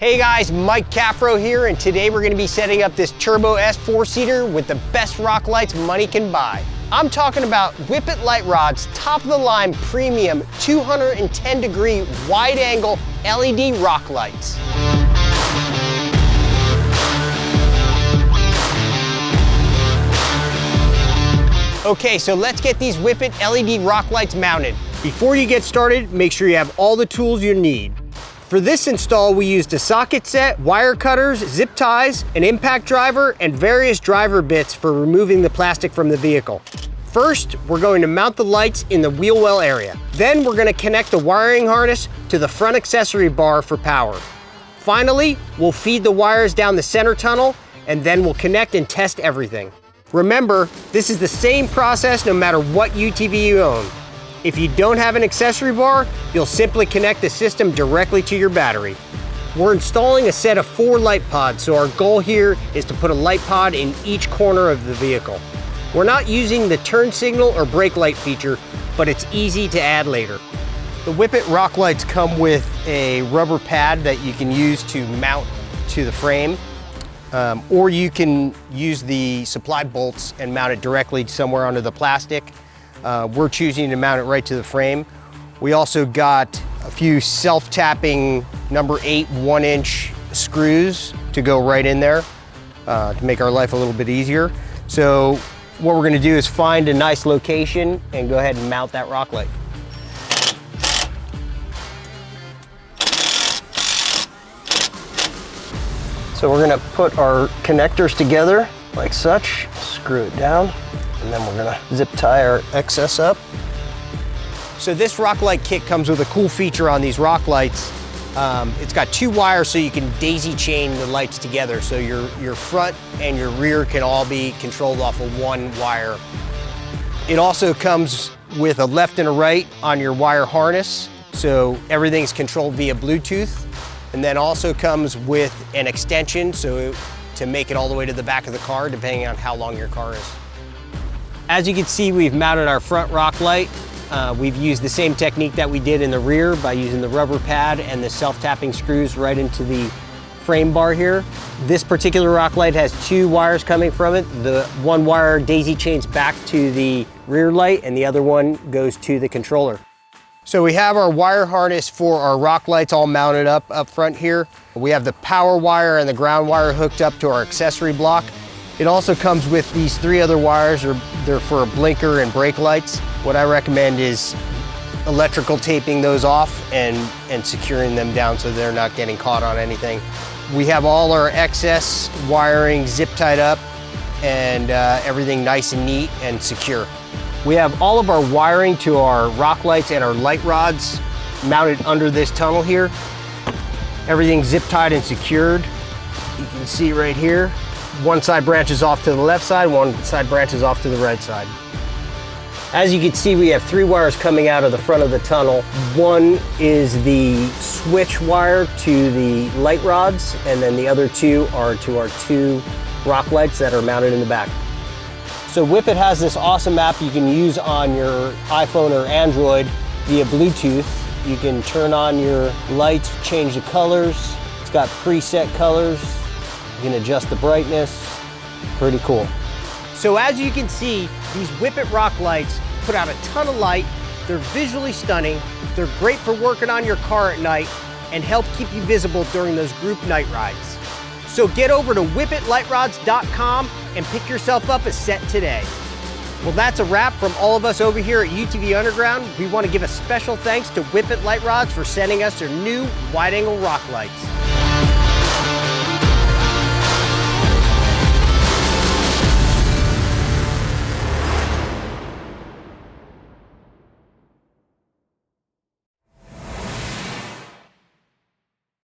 Hey guys, Mike Cafro here, and today we're going to be setting up this Turbo S 4-seater with the best rock lights money can buy. I'm talking about Whippet Light Rod's top-of-the-line premium 210-degree wide-angle LED rock lights. Okay, so let's get these Whippet LED rock lights mounted. Before you get started, make sure you have all the tools you need. For this install, we used a socket set, wire cutters, zip ties, an impact driver, and various driver bits for removing the plastic from the vehicle. First, we're going to mount the lights in the wheel well area. Then we're going to connect the wiring harness to the front accessory bar for power. Finally, we'll feed the wires down the center tunnel, and then we'll connect and test everything. Remember, this is the same process no matter what UTV you own. If you don't have an accessory bar, you'll simply connect the system directly to your battery. We're installing a set of 4 light pods, so our goal here is to put a light pod in each corner of the vehicle. We're not using the turn signal or brake light feature, but it's easy to add later. The Whippet rock lights come with a rubber pad that you can use to mount to the frame, or you can use the supplied bolts and mount it directly somewhere under the plastic. We're choosing to mount it right to the frame. We also got a few self-tapping number 8 1-inch screws to go right in there to make our life a little bit easier. So what we're gonna do is find a nice location and go ahead and mount that rock light. So we're gonna put our connectors together like such, screw it down, and then we're gonna zip tie our excess up. So this rock light kit comes with a cool feature on these rock lights. It's got 2 wires so you can daisy chain the lights together. So your front and your rear can all be controlled off of 1 wire. It also comes with a left and a right on your wire harness. So everything's controlled via Bluetooth. And then also comes with an extension to make it all the way to the back of the car, depending on how long your car is. As you can see, we've mounted our front rock light. We've used the same technique that we did in the rear by using the rubber pad and the self-tapping screws right into the frame bar here. This particular rock light has 2 wires coming from it. The 1 wire daisy chains back to the rear light and the other one goes to the controller. So we have our wire harness for our rock lights all mounted up front here. We have the power wire and the ground wire hooked up to our accessory block. It also comes with these 3 other wires. They're for a blinker and brake lights. What I recommend is electrical taping those off and securing them down so they're not getting caught on anything. We have all our excess wiring zip tied up and everything nice and neat and secure. We have all of our wiring to our rock lights and our light rods mounted under this tunnel here. Everything's zip tied and secured. You can see right here. 1 side branches off to the left side, 1 side branches off to the right side. As you can see, we have 3 wires coming out of the front of the tunnel. 1 is the switch wire to the light rods, and then the other 2 are to our 2 rock lights that are mounted in the back. So Whippet has this awesome app you can use on your iPhone or Android via Bluetooth. You can turn on your lights, change the colors. It's got preset colors. You can adjust the brightness. Pretty cool. So as you can see, these Whippet rock lights put out a ton of light. They're visually stunning. They're great for working on your car at night and help keep you visible during those group night rides. So get over to UTVUnderground.com and pick yourself up a set today. Well, that's a wrap from all of us over here at UTV Underground. We want to give a special thanks to Whippet Light Rods for sending us their new wide-angle rock lights.